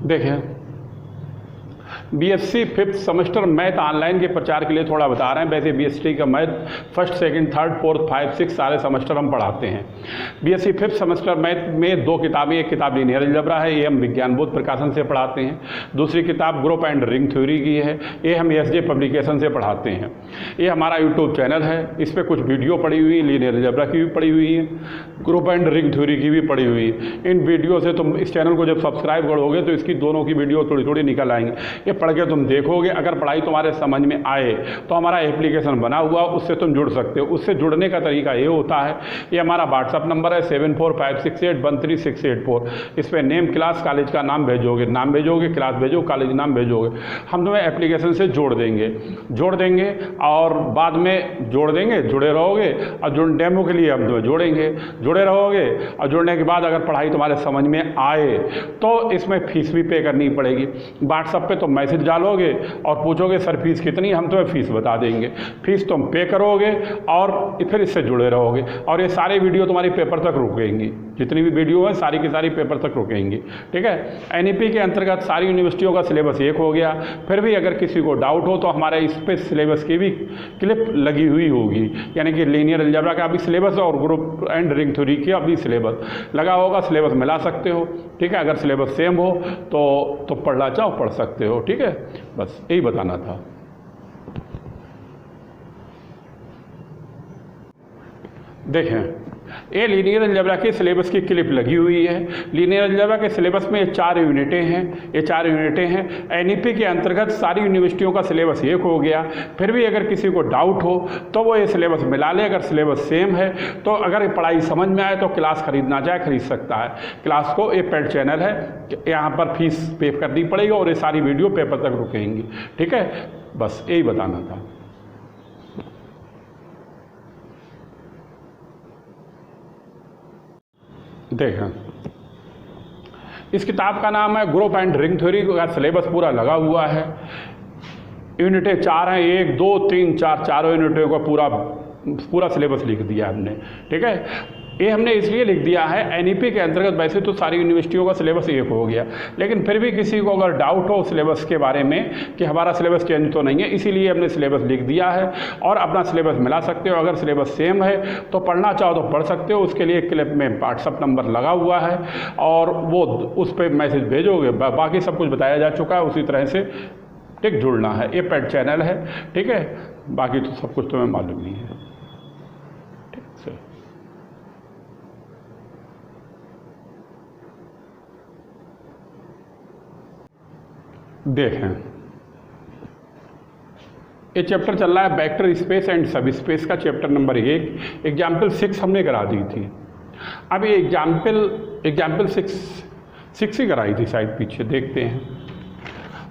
देखें, BSc fifth semester math online के प्रचार के लिए थोड़ा बता रहे हैं। वैसे बीएससी का math first, second, third, fourth, 5, 6 सारे सेमेस्टर हम पढ़ाते हैं। बीएससी फिफ्थ सेमेस्टर मैथ में 2 किताबें, एक किताब लीनियर अलजेब्रा है, ये हम विज्ञान बोध प्रकाशन से पढ़ाते हैं। दूसरी किताब ग्रुप एंड रिंग थ्योरी की है, ये हम एसजे पब्लिकेशन से पढ़ाते हैं। ये हमारा यूट्यूब चैनल है, इस पर कुछ वीडियो पड़ी हुई है, लीनियर अलजेब्रा की भी पड़ी हुई है, ग्रुप एंड रिंग थ्योरी की भी पड़ी हुई है। इन वीडियो से तुम इस चैनल को जब सब्सक्राइब करोगे तो इसकी दोनों की वीडियो थोड़ी थोड़ी निकल आएंगी। ये पढ़ के तुम देखोगे, अगर पढ़ाई तुम्हारे समझ में आए तो हमारा एप्लीकेशन बना हुआ, उससे तुम जुड़ सकते हो। उससे जुड़ने का तरीका ये होता है, ये हमारा व्हाट्सअप नंबर है 7456813684। इस पर नेम, क्लास, कॉलेज का नाम भेजोगे, क्लास भेजो, कॉलेज नाम भेजोगे, हम तुम्हें एप्लीकेशन से जोड़ देंगे और बाद में जुड़े रहोगे और डेमो के लिए हम तुम्हें जुड़े रहोगे। और जुड़ने के बाद अगर पढ़ाई तुम्हारे समझ में आए तो इसमें फीस भी पे करनी पड़ेगी। व्हाट्सएप पे तुम मैसेज डालोगे और पूछोगे सर फीस कितनी, हम तुम्हें फीस बता देंगे। फीस तुम पे करोगे और फिर इससे जुड़े रहोगे। और ये सारे वीडियो तुम्हारी पेपर तक रुकेंगी, जितनी भी वीडियो है सारी की सारी पेपर तक रुकेंगी। ठीक है। एनईपी के अंतर्गत सारी यूनिवर्सिटियों का सिलेबस एक हो गया। फिर भी अगर किसी को डाउट हो तो हमारे इस पे सिलेबस की भी क्लिप लगी हुई होगी, यानी कि लीनियर अलजेब्रा का भी सिलेबस और ग्रुप एंड रिंग थ्योरी का भी सिलेबस लगा होगा। सिलेबस मिला सकते हो। ठीक है। अगर सिलेबस सेम हो तो पढ़ना चाहो पढ़ सकते हो। ठीक है, बस यही बताना था। देखें, ये लीनियर अलजेब्रा के सिलेबस की क्लिप लगी हुई है। लीनियर अलजेब्रा के सिलेबस में 4 यूनिटें हैं। एनईपी के अंतर्गत सारी यूनिवर्सिटियों का सिलेबस एक हो गया। फिर भी अगर किसी को डाउट हो तो वो ये सिलेबस मिला ले। अगर सिलेबस सेम है तो अगर पढ़ाई समझ में आए तो क्लास खरीदना चाहे खरीद सकता है। क्लास को ये पेड चैनल है, यहाँ पर फीस पे करनी पड़ेगी और ये सारी वीडियो पेपर तक रुकेंगी। ठीक है, बस यही बताना था। देखें, इस किताब का नाम है ग्रुप एंड रिंग थ्योरी का सिलेबस पूरा लगा हुआ है। यूनिटें 4 हैं, 1, 2, 3, 4 चारों यूनिटों का पूरा सिलेबस लिख दिया हमने। ठीक है। ये हमने इसलिए लिख दिया है, एनईपी के अंतर्गत वैसे तो सारी यूनिवर्सिटियों का सिलेबस एक हो गया, लेकिन फिर भी किसी को अगर डाउट हो सिलेबस के बारे में कि हमारा सिलेबस चेंज तो नहीं है, इसीलिए हमने सिलेबस लिख दिया है और अपना सिलेबस मिला सकते हो। अगर सिलेबस सेम है तो पढ़ना चाहो तो पढ़ सकते हो। उसके लिए क्लिप में व्हाट्सअप नंबर लगा हुआ है और वो उस पर मैसेज भेजोगे। बाकी सब कुछ बताया जा चुका है, उसी तरह से ठीक जुड़ना है। ये पेड चैनल है। ठीक है, बाकी तो सब कुछ तुम्हें मालूम नहीं है। ठीक है। देखें, ये चैप्टर चल रहा है वेक्टर स्पेस एंड सब स्पेस का चैप्टर नंबर 1। एग्जाम्पल 6 हमने करा दी थी। अब ये एग्जाम्पल 6 ही कराई थी शायद, पीछे देखते हैं।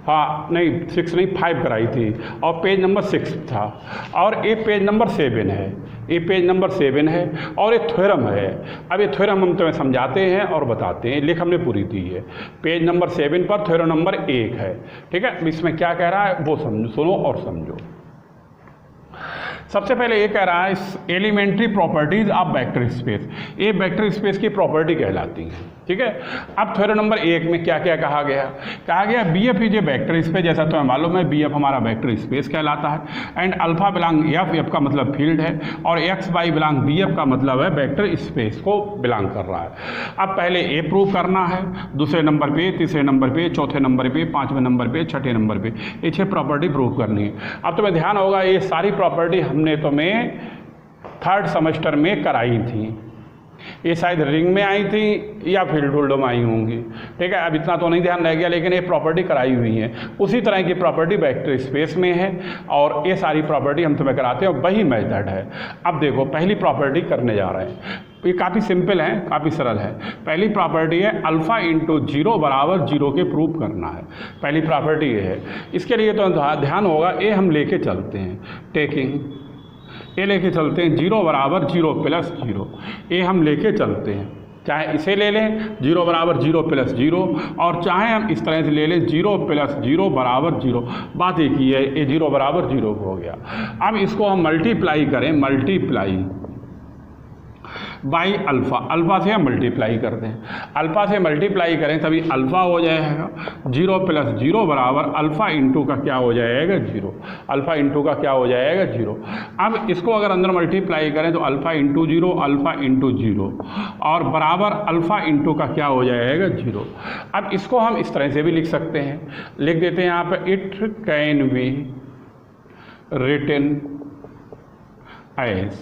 हाँ नहीं, 6 नहीं 5 कराई थी और पेज नंबर 6 था और ये पेज नंबर 7 है। ये पेज नंबर 7 है और ये थ्योरम है। अब ये थ्योरम हम तुम्हें समझाते हैं और बताते हैं। लिख हमने पूरी दी है। पेज नंबर 7 पर थ्योरम नंबर 1 है। ठीक है। इसमें क्या कह रहा है वो सुनो और समझो। सबसे पहले ये कह रहा है elementary properties of vector space. ये वेक्टर स्पेस की प्रॉपर्टी कहलाती है। ठीक है। अब थ्योरम नंबर 1 में क्या क्या कहा गया BF is a vector space. जैसा तुम्हें मालूम है बीएफ हमारा वेक्टर स्पेस कहलाता है। एंड अल्फा बिलोंग एफ का मतलब फील्ड है और एक्स वाई बिलोंग बीएफ का मतलब है वेक्टर स्पेस को बिलोंग कर रहा है। अब पहले ए प्रूव करना है, दूसरे नंबर पे, तीसरे नंबर पे, चौथे नंबर पे, 5वें नंबर पे, 6ठे नंबर पे, ये 6 प्रॉपर्टी प्रूव करनी है। अब तुम्हें ध्यान होगा ये सारी प्रॉपर्टी हमने तुम्हें 3rd सेमेस्टर में कराई थी। ये शायद रिंग में आई थी या फील्ड होल्डो में आई होंगी। ठीक है। अब इतना तो नहीं ध्यान रह गया, लेकिन ये प्रॉपर्टी कराई हुई है। उसी तरह की प्रॉपर्टी वेक्टर स्पेस में है और ये सारी प्रॉपर्टी हम तुम्हें कराते हैं। वही मेथड है। अब देखो, पहली प्रॉपर्टी करने जा रहे हैं। ये काफ़ी सिंपल है, काफ़ी सरल है। पहली प्रॉपर्टी है अल्फ़ा इंटू 0 बराबर 0 के प्रूव करना है। पहली प्रॉपर्टी ये है। इसके लिए तो ध्यान होगा, ये हम लेके चलते हैं। टेकिंग ये लेके चलते हैं 0 बराबर 0 प्लस 0। ये हम लेके चलते हैं, चाहे इसे ले लें 0 बराबर 0 प्लस 0 और चाहे हम इस तरह से ले लें 0 प्लस 0 बराबर 0। बात एक ही है, ये 0 बराबर 0 हो गया। अब इसको हम मल्टीप्लाई करें, बाई अल्फ़ा, अल्फ़ा से हम मल्टीप्लाई कर दें, अल्फ़ा से मल्टीप्लाई करें तभी अल्फ़ा हो जाएगा 0 प्लस 0 बराबर अल्फ़ा इंटू का क्या हो जाएगा 0, अल्फ़ा इंटू का क्या हो जाएगा 0। अब इसको अगर अंदर मल्टीप्लाई करें तो अल्फ़ा इंटू 0, अल्फ़ा इंटू 0 और बराबर अल्फ़ा इंटू का क्या हो जाएगा 0। अब इसको हम इस तरह से भी लिख सकते हैं, लिख देते हैं यहाँ पे it can be written as,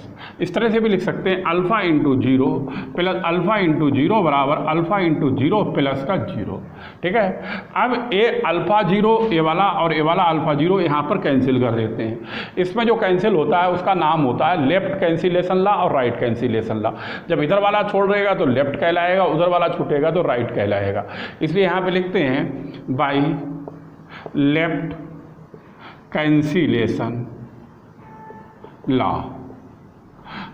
इस तरह से भी लिख सकते हैं alpha into 0 plus alpha into 0 बराबर अल्फ़ा इंटू 0 प्लस का 0। ठीक है, अब ए अल्फ़ा 0 ए वाला और ए वाला अल्फ़ा 0 यहाँ पर कैंसिल कर देते हैं। इसमें जो कैंसिल होता है उसका नाम होता है लेफ्ट कैंसिलेशन लॉ और राइट कैंसिलेशन लॉ। जब इधर वाला छोड़ देगा तो लेफ्ट कहलाएगा, उधर वाला छूटेगा तो राइट कहलाएगा। इसलिए यहाँ पर लिखते हैं बाई लेफ्ट कैंसिलेशन लॉ।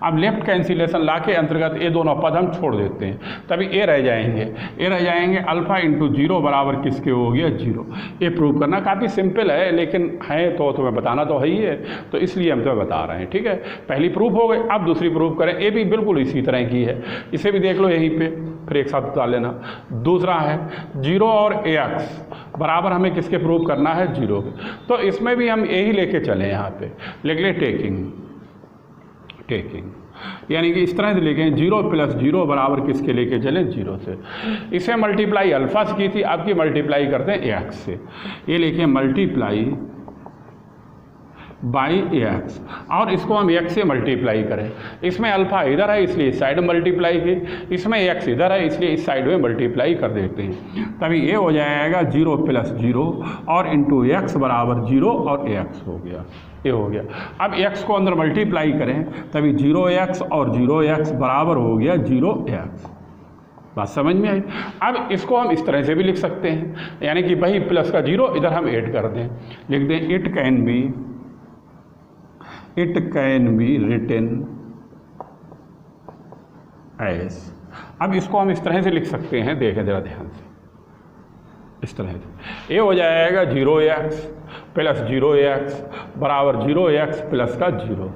अब लेफ्ट कैंसिलेशन लॉ के अंतर्गत ये दोनों पद हम छोड़ देते हैं, तभी ए रह जाएंगे, ए रह जाएंगे अल्फ़ा इंटू 0 बराबर किसके हो गया 0। ये प्रूव करना काफ़ी सिंपल है, लेकिन है तो तुम्हें बताना तो है ही है, तो इसलिए हम तुम्हें बता रहे हैं। ठीक है, पहली प्रूफ हो गई, अब दूसरी प्रूफ करें। ये भी बिल्कुल इसी तरह की है, इसे भी देख लो यहीं पे, फिर एक साथ बता लेना। दूसरा है 0 और AX बराबर हमें किसके प्रूव करना है 0 के, तो इसमें भी हम यही लेके चले, यहाँ पे लिख ले टेकिंग, यानी कि इस तरह से लेके 0 प्लस 0 बराबर किसके लेके चले 0 से। इसे मल्टीप्लाई अल्फ़ा से की थी, आपकी मल्टीप्लाई करते हैं AX से, ये लेके मल्टीप्लाई बाई AX और इसको हम x से मल्टीप्लाई करें। इसमें अल्फ़ा इधर है इसलिए इस साइड में मल्टीप्लाई की, इसमें x इधर है इसलिए इस साइड में मल्टीप्लाई कर देते हैं, तभी ये हो जाएगा 0 प्लस 0 और इंटू x बराबर 0 और AX हो गया, ये हो गया। अब x को अंदर मल्टीप्लाई करें तभी 0x और 0x बराबर हो गया 0x। बात समझ में आई। अब इसको हम इस तरह से भी लिख सकते हैं, यानी कि वही प्लस का 0 इधर हम ऐड कर दें, लिख दें it can be written as. अब इसको हम इस तरह से लिख सकते हैं, देखें जरा ध्यान से, इस तरह से ये हो जाएगा 0x प्लस 0x बराबर 0x प्लस का 0,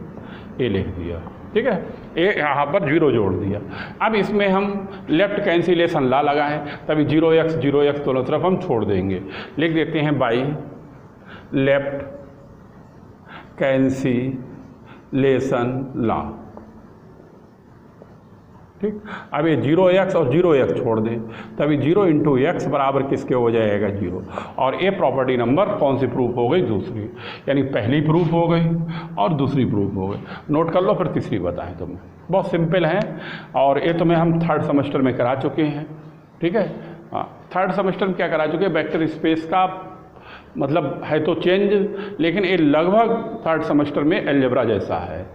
ये लिख दिया। ठीक है, ये यहाँ पर 0 जोड़ दिया। अब इसमें हम लेफ्ट कैंसिलेशन लॉ लगाएं, तभी 0x दोनों तरफ हम छोड़ देंगे, लिख देते हैं बाई लेफ्ट कैंसिलेशन लॉ। ठीक, अब ये 0x और 0x छोड़ दें तभी 0 इंटू x बराबर किसके हो जाएगा 0। और ये प्रॉपर्टी नंबर कौन सी प्रूफ हो गई, दूसरी, यानी पहली प्रूफ हो गई और दूसरी प्रूफ हो गई। नोट कर लो, फिर तीसरी बताएं तुम्हें, बहुत सिंपल है और ये तुम्हें हम 3rd सेमेस्टर में करा चुके हैं। ठीक है, हाँ 3rd सेमेस्टर में क्या करा चुके हैं, वेक्टर स्पेस का मतलब है तो चेंज, लेकिन ये लगभग 3rd सेमेस्टर में अलजेब्रा जैसा है,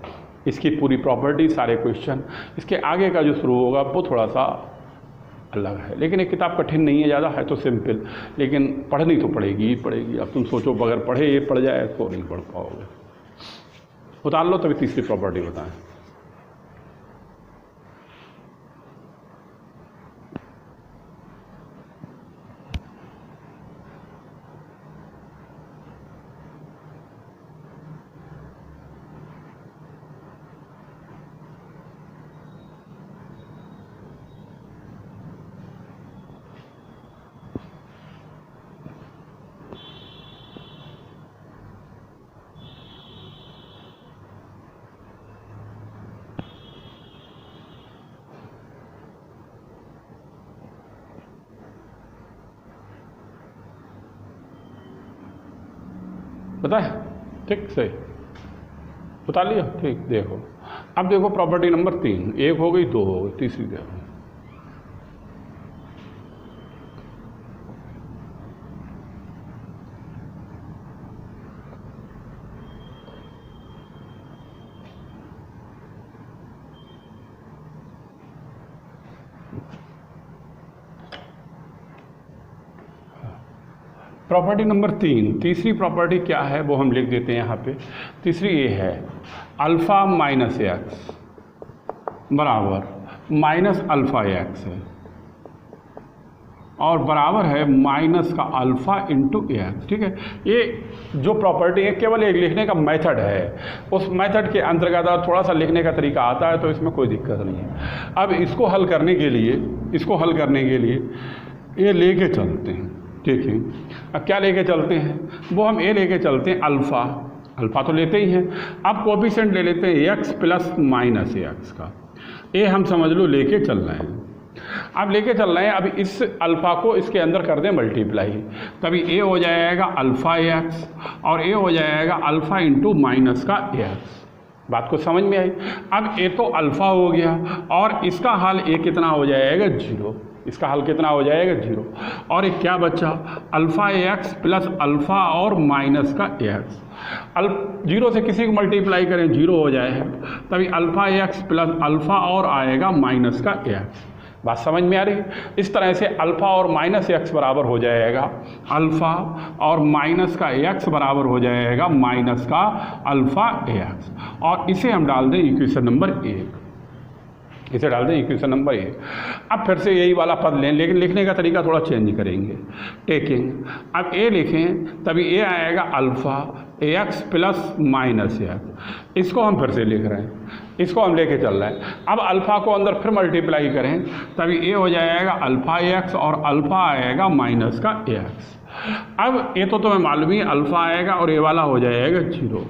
इसकी पूरी प्रॉपर्टी, सारे क्वेश्चन। इसके आगे का जो शुरू होगा वो थोड़ा सा अलग है, लेकिन एक किताब कठिन नहीं है ज़्यादा, है तो सिंपल, लेकिन पढ़नी तो पड़ेगी ही पड़ेगी। अब तुम सोचो बगैर पढ़े ये पढ़ जाए तो नहीं पढ़ पाओगे। उतार लो तभी तीसरी प्रॉपर्टी बताएं। पता है, ठीक सही बता लिया। ठीक, देखो अब देखो प्रॉपर्टी नंबर 3, 1 हो गई, 2 हो गई, तीसरी देखो। प्रॉपर्टी नंबर 3, तीसरी प्रॉपर्टी क्या है वो हम लिख देते हैं यहाँ पे। तीसरी ये है अल्फ़ा माइनस एक्स बराबर माइनस अल्फ़ा एक्स है और बराबर है माइनस का अल्फ़ा इंटू ए एक्स। ठीक है, ये जो प्रॉपर्टी है केवल एक लिखने का मेथड है, उस मेथड के अंतर्गत और थोड़ा सा लिखने का तरीका आता है तो इसमें कोई दिक्कत नहीं है। अब इसको हल करने के लिए ये लेके चलते हैं। ठीक है, अब क्या लेके चलते हैं, वो हम ए लेके चलते हैं अल्फ़ा तो लेते ही हैं। अब कोफिशिएंट ले लेते हैं एक्स प्लस माइनस एक्स का, ये हम समझ लो लेके चल रहे हैं। अब लेके चल रहे हैं, अब इस अल्फ़ा को इसके अंदर कर दें मल्टीप्लाई, तभी ए हो जाएगा अल्फ़ा एक्स और ए हो जाएगा अल्फ़ा इंटू माइनस का एक्स। बात को समझ में आई। अब ए तो अल्फ़ा हो गया और इसका हल ए कितना हो जाएगा 0, इसका हल कितना हो जाएगा 0, और एक क्या बचा अल्फ़ा एक्स प्लस अल्फ़ा और माइनस का एक्स। 0 से किसी को मल्टीप्लाई करें 0 हो जाएगा, तभी अल्फ़ा एक्स प्लस अल्फ़ा और आएगा माइनस का एक्स। बात समझ में आ रही है। इस तरह से अल्फ़ा और माइनस एक्स बराबर हो जाएगा अल्फ़ा और माइनस का एक्स बराबर हो जाएगा माइनस का अल्फ़ा एक्स, और इसे हम डाल दें इक्वेशन नंबर 1, इसे डाल दें इक्वेशन नंबर 1। अब फिर से यही वाला पद लें, लेकिन लिखने का तरीका थोड़ा चेंज करेंगे। टेकिंग अब ए लिखें तभी ए आएगा alpha x plus minus x, इसको हम फिर से लिख रहे हैं, इसको हम लेके चल रहे हैं। अब अल्फ़ा को अंदर फिर मल्टीप्लाई करें तभी ए हो जाएगा अल्फ़ा एक्स और अल्फ़ा आएगा माइनस का एक्स। अब ए तो तुम्हें मालूम ही अल्फ़ा आएगा और ए वाला हो जाएगा 0।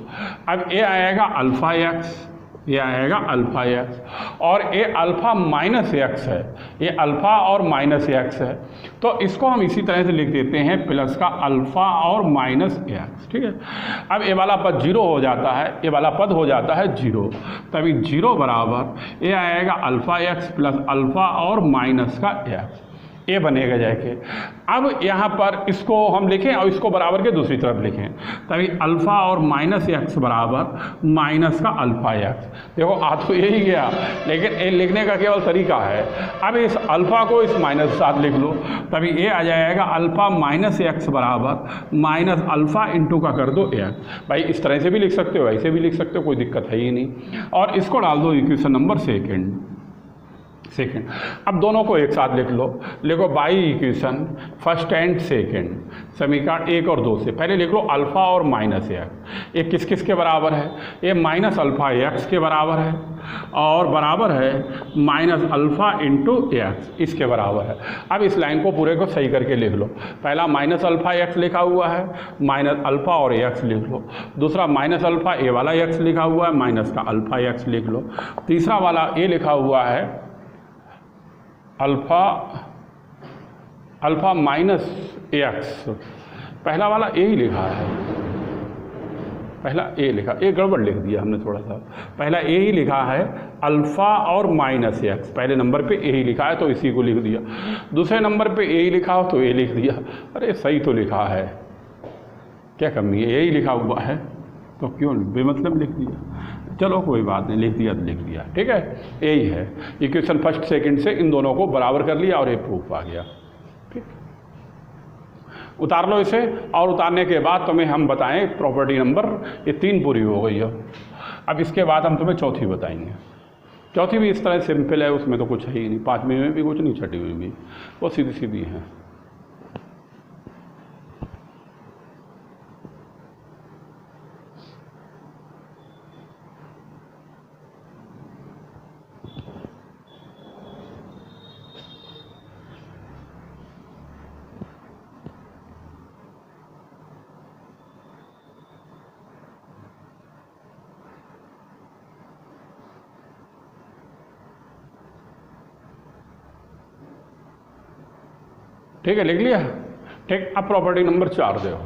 अब ए आएगा अल्फ़ा एक्स, ये आएगा अल्फ़ा एक्स और ये अल्फ़ा माइनस एक्स है, ये अल्फ़ा और माइनस एक्स है, तो इसको हम इसी तरह से लिख देते हैं प्लस का अल्फ़ा और माइनस एक्स। ठीक है, अब ये वाला पद 0 हो जाता है, ये वाला पद हो जाता है 0, तभी 0 बराबर ये आएगा अल्फ़ा एक्स प्लस अल्फ़ा और माइनस का एक्स, ये बनेगा जाके। अब यहाँ पर इसको हम लिखें और इसको बराबर के दूसरी तरफ लिखें, तभी अल्फ़ा और माइनस एक्स बराबर माइनस का अल्फ़ा एक्स। देखो आ तो यही गया, लेकिन ये लिखने का केवल तरीका है। अब इस अल्फ़ा को इस माइनस के साथ लिख लो, तभी ये आ जाएगा अल्फ़ा माइनस एक्स बराबर माइनस अल्फ़ा इंटू का कर दो एक्स। भाई इस तरह से भी लिख सकते हो, ऐसे भी लिख सकते हो, कोई दिक्कत है ही नहीं। और इसको डाल दो इक्वेशन नंबर सेकेंड। अब दोनों को एक साथ लिख लो, लिखो by equation first and second, समीकरण 1 और 2 से पहले लिख लो अल्फ़ा और माइनस एक्स। ये किस किस के बराबर है, ये माइनस अल्फ़ा एक्स के बराबर है और बराबर है माइनस अल्फ़ा इंटू एक्स, इसके बराबर है। अब इस लाइन को पूरे को सही करके लिख लो, पहला माइनस अल्फ़ा एक्स लिखा हुआ है, माइनस अल्फ़ा और एक्स लिख लो। दूसरा माइनस अल्फ़ा ए वाला एक्स लिखा हुआ है, माइनस का अल्फ़ा एक्स लिख लो। तीसरा वाला ए लिखा हुआ है अल्फ़ा माइनस एक्स, पहला वाला ए ही लिखा है, पहला ए लिखा, ए गड़बड़ लिख दिया हमने थोड़ा सा, पहला ए ही लिखा है अल्फ़ा और माइनस एक्स, पहले नंबर पे ए ही लिखा है तो इसी को लिख दिया। दूसरे नंबर पे ए ही लिखा हो तो ए लिख दिया। अरे सही तो लिखा है, क्या कमी है, ए ही लिखा हुआ है तो क्यों बेमतलब लिख दिया। चलो कोई बात नहीं, लिख दिया तो लिख दिया, ठीक है, यही है। इक्वेशन फर्स्ट सेकंड से इन दोनों को बराबर कर लिया और ये प्रूफ आ गया। ठीक, उतार लो इसे, और उतारने के बाद तुम्हें हम बताएं प्रॉपर्टी नंबर ये 3 पूरी हो गई है। अब इसके बाद हम तुम्हें चौथी बताएंगे। चौथी भी इस तरह सिंपल है, उसमें तो कुछ है ही नहीं, 5वीं में भी कुछ नहीं, 6वीं में भी, वो सीधी सीधी है। ठीक है, लिख लिया। ठीक, अब प्रॉपर्टी नंबर 4 दो।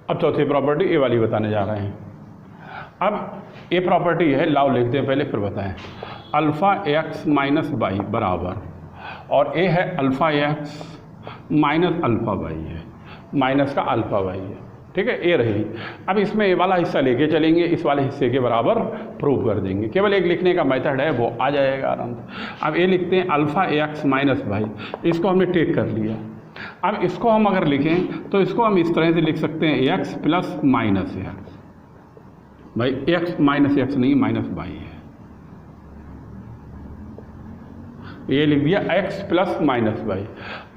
अब चौथी प्रॉपर्टी ए वाली बताने जा रहे हैं। अब ए प्रॉपर्टी है, लाओ लिखते हैं पहले फिर बताएं। अल्फ़ा एक्स माइनस वाई बराबर, और ए है alpha x minus alpha y है, माइनस का अल्फ़ा वाई है, ठीक है, ए रही। अब इसमें ये वाला हिस्सा लेके चलेंगे, इस वाले हिस्से के बराबर प्रूव कर देंगे, केवल एक लिखने का मेथड है, वो आ जाएगा आराम से। अब ये लिखते हैं अल्फ़ा एक्स माइनस वाई, इसको हमने टेक कर लिया। अब इसको हम अगर लिखें तो इसको हम इस तरह से लिख सकते हैं एक्स प्लस माइनस एक्स, भाई एक्स माइनस एक्स नहीं, माइनस वाई है, ये लिख दिया x प्लस माइनस वाई।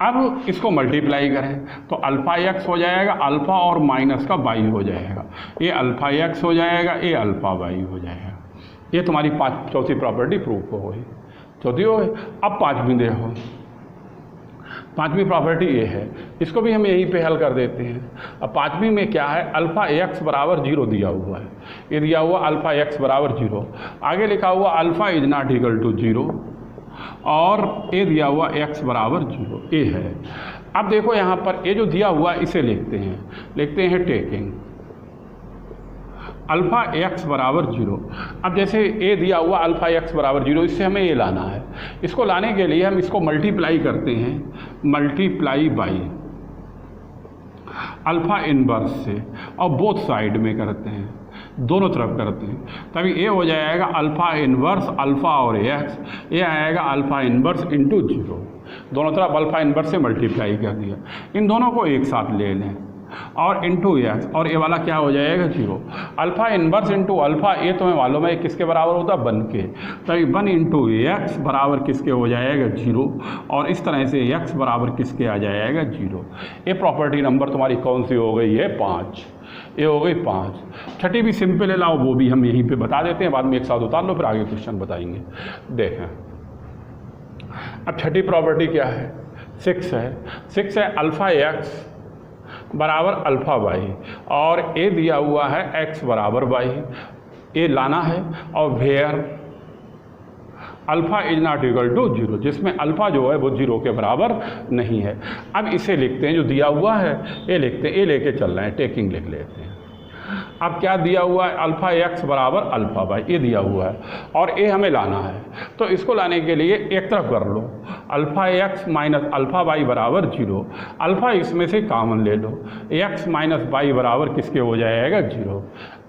अब इसको मल्टीप्लाई करें तो अल्फ़ा एक्स हो जाएगा, अल्फ़ा और माइनस का वाई हो जाएगा, ये अल्फ़ा एक्स हो जाएगा, ये अल्फ़ा वाई हो जाएगा। ये तुम्हारी चौथी प्रॉपर्टी प्रूफ हो गई, चौथी हो गई। अब पाँचवीं देखो, पाँचवीं प्रॉपर्टी ये है, इसको भी हम यहीं पे हल कर देते हैं। अब पाँचवीं में क्या है, अल्फ़ा एक्स बराबर 0 दिया हुआ है, ये दिया हुआ अल्फ़ा एक्स बराबर 0, आगे लिखा हुआ alpha is not equal to 0 और ए दिया हुआ x बराबर 0, ए है। अब देखो यहाँ पर ए जो दिया हुआ इसे लिखते हैं टेकिंग अल्फ़ा एक्स बराबर 0। अब जैसे ए दिया हुआ अल्फ़ा एक्स बराबर 0, इससे हमें ए लाना है। इसको लाने के लिए हम इसको मल्टीप्लाई करते हैं, मल्टीप्लाई बाई अल्फ़ा इनवर्स से, और बोथ साइड में करते हैं, दोनों तरफ करते हैं, तभी ये हो जाएगा अल्फ़ा इनवर्स अल्फ़ा और एक्स, ये आएगा अल्फ़ा इनवर्स इंटू 0, दोनों तरफ अल्फ़ा इनवर्स से मल्टीप्लाई कर दिया। इन दोनों को एक साथ ले लें और इंटू एक्स, और ये वाला क्या हो जाएगा 0। अल्फ़ा इनवर्स इंटू अल्फ़ा, ये तुम्हें मालूम है किसके बराबर होता है, 1 के, तभी 1 इंटू एक्स बराबर किसके हो जाएगा 0, और इस तरह से एक्स बराबर किसके आ जाएगा 0। ये प्रॉपर्टी नंबर तुम्हारी कौन सी हो गई है, 5, ये हो गई 5। छठी भी सिंपल है, लाओ वो भी हम यहीं पे बता देते हैं, बाद में एक साथ उतार लो, फिर आगे क्वेश्चन बताएंगे। देखें अब छठी प्रॉपर्टी क्या है, 6 है। 6 है अल्फ़ा एक्स बराबर अल्फ़ा वाई, और ए दिया हुआ है x बराबर वाई, ए लाना है, और where alpha is not equal to 0, जिसमें अल्फ़ा जो है वो 0 के बराबर नहीं है। अब इसे लिखते हैं, जो दिया हुआ है ये लिखते हैं, ये लेके चल रहे हैं, टेकिंग लिख लेते हैं। अब क्या दिया हुआ है, अल्फ़ा एक्स बराबर अल्फ़ा वाई, ये दिया हुआ है, और ए हमें लाना है, तो इसको लाने के लिए एक तरफ कर लो, alpha x minus alpha y बराबर 0, अल्फ़ा इसमें से कॉमन ले लो, एक्स माइनस वाई बराबर किसके हो जाएगा 0।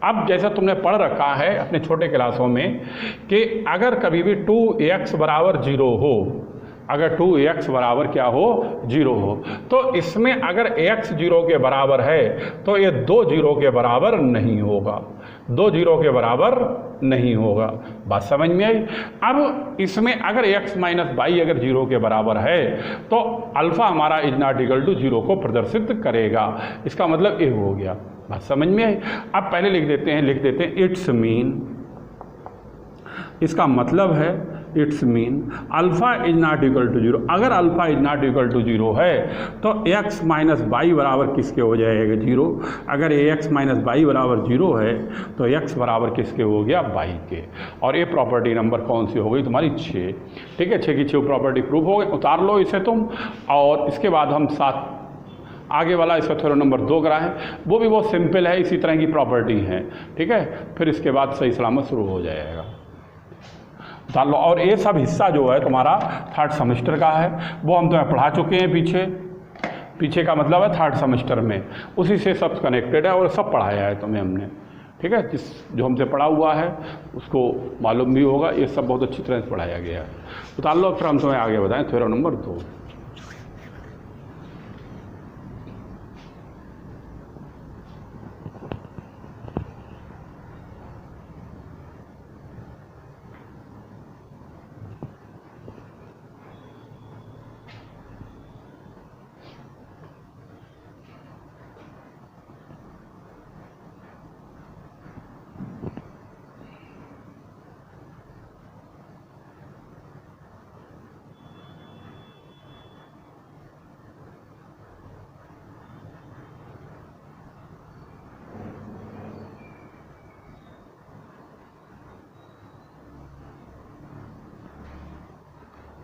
अब जैसा तुमने पढ़ रखा है अपने छोटे क्लासों में कि अगर कभी भी 2x बराबर 0 हो, अगर 2x बराबर क्या हो 0 हो, तो इसमें अगर x 0 के बराबर है तो ये 2 0 के बराबर नहीं होगा, 2 0 के बराबर नहीं होगा। बात समझ में आई। अब इसमें अगर x माइनस वाई अगर 0 के बराबर है तो अल्फ़ा हमारा इज नॉट इक्वल टू 0 को प्रदर्शित करेगा, इसका मतलब ये हो गया। बात समझ में आई। अब पहले लिख देते हैं इट्स मीन, इसका मतलब है it's mean alpha is not equal to 0, अगर alpha is not equal to 0 है तो x माइनस वाई बराबर किसके हो जाएगा 0, अगर x माइनस वाई बराबर 0 है तो x बराबर किसके हो गया y के, और ये प्रॉपर्टी नंबर कौन सी हो गई तुम्हारी 6। ठीक है, 6 की 6 प्रॉपर्टी प्रूफ हो गई, उतार लो इसे तुम, और इसके बाद हम 7 आगे वाला इसका थ्योरम नंबर 2 कराएं, वो भी बहुत सिंपल है, इसी तरह की प्रॉपर्टी है। ठीक है, फिर इसके बाद सही सलामत शुरू हो जाएगा, उतार लो। और ये सब हिस्सा जो है तुम्हारा 3rd सेमेस्टर का है, वो हम तुम्हें पढ़ा चुके हैं पीछे का मतलब है 3rd सेमेस्टर में, उसी से सब कनेक्टेड है और सब पढ़ाया है तुम्हें हमने। ठीक है, जो हमसे पढ़ा हुआ है उसको मालूम भी होगा, ये सब बहुत अच्छी तरह से पढ़ाया गया है। उतार लो, फिर हम तुम्हें आगे बताएं थ्योरम नंबर 2।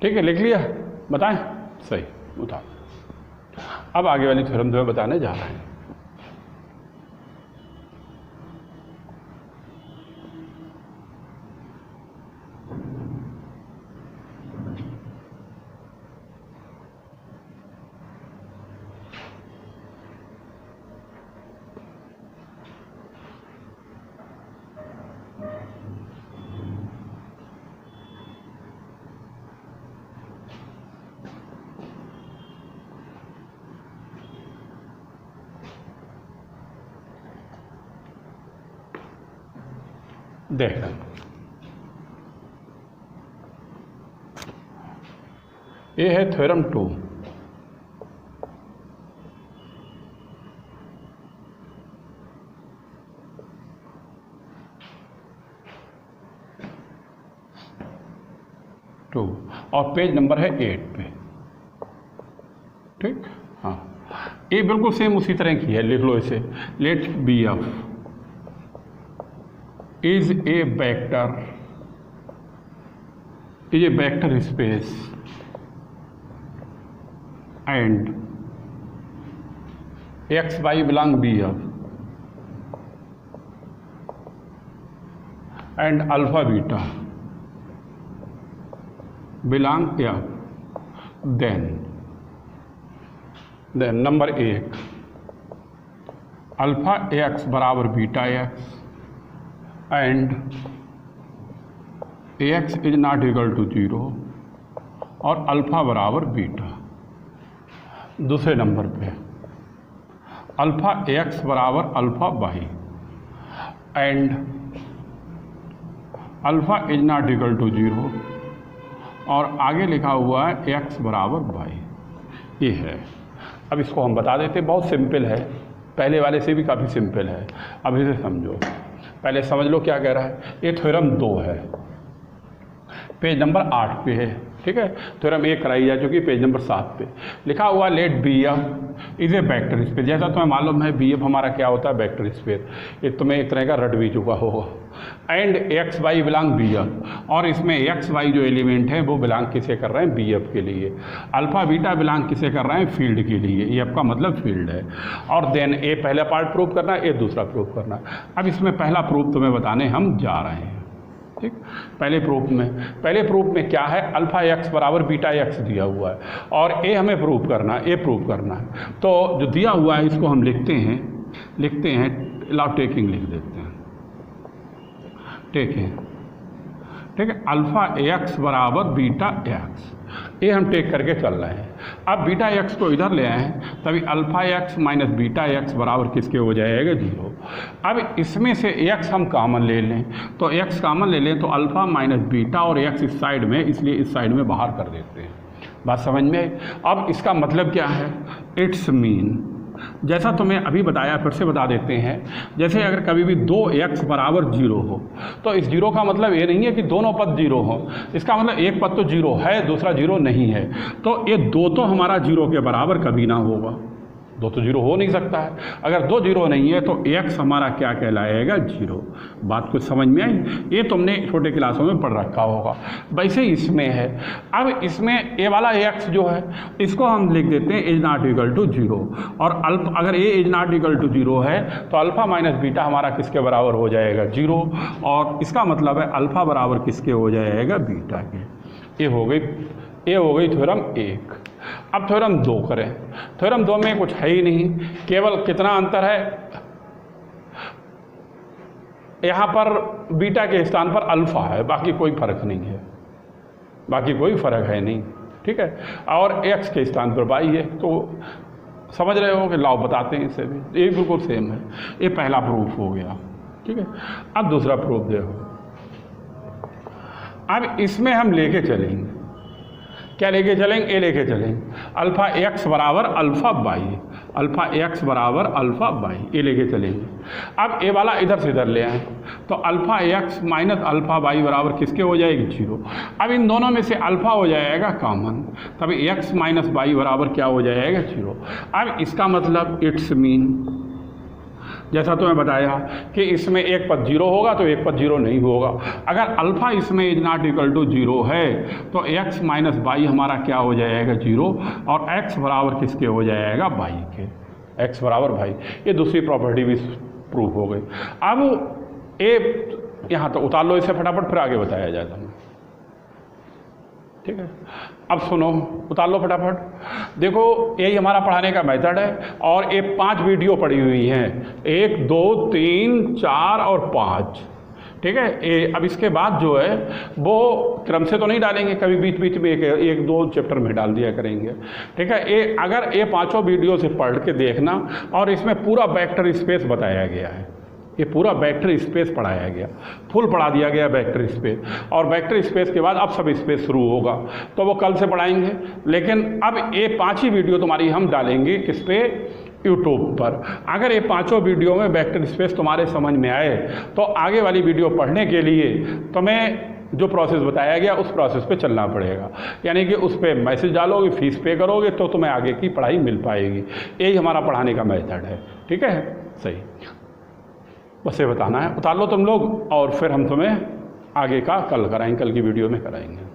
ठीक है, लिख लिया, बताएं सही, उतार। अब आगे वाली थ्योरम तुम्हें बताने जा रहे हैं। देख लें, ये है थ्योरम 2। और पेज नंबर है 8 पे, ठीक। हाँ, ये बिल्कुल सेम उसी तरह की है, लिख लो इसे। Let B F is a vector space and x y belong B F and alpha beta belong F, then number 1 alpha x बराबर beta x and x is not equal to 0 और alpha बराबर beta. दूसरे number पे alpha x बराबर alpha y and alpha is not equal to 0 और आगे लिखा हुआ है एक्स बराबर वाई। ये है। अब इसको हम बता देते, बहुत सिंपल है, पहले वाले से भी काफ़ी सिंपल है। अब इसे समझो, पहले समझ लो क्या कह रहा है। ये थ्योरम 2 है, पेज नंबर 8 पे है, ठीक है। थ्योरम 1 कराई जा चुकी, पेज नंबर 7 पे लिखा हुआ let B F is a vector space. जैसा तुम्हें मालूम है बी एफ हमारा क्या होता है, वेक्टर स्पेस। ये तुम्हें एक तरह का रट भी चुका होगा। And x y belong B F, और इसमें एक्स वाई जो एलिमेंट है वो बिलोंग किसे कर रहे हैं, बी एफ के लिए। अल्फा बीटा बिलोंग किसे कर रहे हैं, फील्ड के लिए। ये आपका मतलब फील्ड है। और देन ए पहला पार्ट प्रूव करना है, ए दूसरा प्रूव करना है। अब इसमें पहला प्रूफ तुम्हें बताने हम जा रहे हैं, ठीक। पहले प्रूफ में क्या है, अल्फा एक्स बराबर बीटा एक्स दिया हुआ है और ए हमें प्रूव करना है, ए प्रूव करना है। तो जो दिया हुआ है इसको हम लिखते हैं लाउ टेकिंग लिख देते हैं, टेकिंग, ठीक है। अल्फा एक्स बराबर बीटा एक्स, ये हम टेक करके चल रहे हैं। अब बीटा एक्स को इधर ले आए तभी alpha x minus beta x बराबर किसके हो जाएगा, 0। अब इसमें से एक्स हम कॉमन ले लें, तो एक्स कॉमन ले लें तो अल्फा माइनस बीटा और एक्स इस साइड में, इसलिए इस साइड में बाहर कर देते हैं। बात समझ में? अब इसका मतलब क्या है, इट्स मीन, जैसा तुम्हें अभी बताया फिर से बता देते हैं। जैसे अगर कभी भी 2x बराबर 0 हो तो इस 0 का मतलब ये नहीं है कि दोनों पद 0 हो। इसका मतलब एक पद तो 0 है, दूसरा 0 नहीं है। तो ये 2 तो हमारा 0 के बराबर कभी ना होगा, 2 तो 0 हो नहीं सकता है। अगर 2 0 नहीं है तो x हमारा क्या कहलाएगा, 0। बात कुछ समझ में आई? ये तुमने छोटे क्लासों में पढ़ रखा होगा। वैसे इसमें है, अब इसमें ए वाला x जो है इसको हम लिख देते हैं इज नॉट इक्वल टू 0 और अगर ए इज नॉट इक्वल टू 0 है तो अल्फा माइनस बीटा हमारा किसके बराबर हो जाएगा, 0। और इसका मतलब है अल्फा बराबर किसके हो जाएगा, बीटा के। ये हो गई थ्योरम 1। अब थ्योरम 2 करें। थ्योरम 2 में कुछ है ही नहीं, केवल कितना अंतर है, यहाँ पर बीटा के स्थान पर अल्फा है, बाकी कोई फर्क नहीं है, बाकी कोई फर्क है नहीं, ठीक है। और एक्स के स्थान पर वाई है, तो समझ रहे हो कि लाओ बताते हैं इसे भी, ये बिल्कुल सेम है। ये पहला प्रूफ हो गया, ठीक है। अब दूसरा प्रूफ देखो। अब इसमें हम लेके चलेंगे, क्या लेके चलेंगे, ए लेके चलेंगे अल्फा एक्स बराबर अल्फा वाई, अल्फा एक्स बराबर अल्फा वाई, ये लेके चलेंगे। अब ए वाला इधर से इधर ले आए तो alpha x minus alpha y बराबर किसके हो जाएगी, 0। अब इन दोनों में से अल्फा हो जाएगा कॉमन, तभी एक्स माइनस वाई बराबर क्या हो जाएगा, 0। अब इसका मतलब इट्स मीन, जैसा तो मैं बताया कि इसमें एक पद 0 होगा तो एक पद 0 नहीं होगा। अगर अल्फा इसमें इज नॉट इक्वल टू 0 है तो x माइनस वाई हमारा क्या हो जाएगा, 0। और x बराबर किसके हो जाएगा, वाई के, x बराबर वाई। ये दूसरी प्रॉपर्टी भी प्रूफ हो गई। अब ए यहाँ तो उतार लो इसे फटाफट, फिर आगे बताया जाएगा, ठीक है। अब सुनो, उतार लो फटाफट। देखो यही हमारा पढ़ाने का मेथड है और ये 5 वीडियो पड़ी हुई हैं, 1 2 3 4 और 5, ठीक है। अब इसके बाद जो है वो क्रम से तो नहीं डालेंगे, कभी बीच बीच में एक दो चैप्टर में डाल दिया करेंगे, ठीक है। अगर ये 5 वीडियो से पढ़ के देखना, और इसमें पूरा वेक्टर स्पेस बताया गया है, ये पूरा वेक्टर स्पेस पढ़ाया गया, फुल पढ़ा दिया गया वेक्टर स्पेस। और वेक्टर स्पेस के बाद अब सब स्पेस शुरू होगा, तो वो कल से पढ़ाएंगे। लेकिन अब ये 5 ही वीडियो तुम्हारी हम डालेंगे किस पे, यूट्यूब पर। अगर ये 5 वीडियो में वेक्टर स्पेस तुम्हारे समझ में आए तो आगे वाली वीडियो पढ़ने के लिए तुम्हें जो प्रोसेस बताया गया उस प्रोसेस पे चलना पड़ेगा। यानी कि उस पर मैसेज डालोगे, फीस पे करोगे तो तुम्हें आगे की पढ़ाई मिल पाएगी। यही हमारा पढ़ाने का मेथड है, ठीक है, सही। बस ये बताना है, उतार लो तुम लोग, और फिर हम तुम्हें आगे का कल कराएंगे, कल की वीडियो में कराएंगे।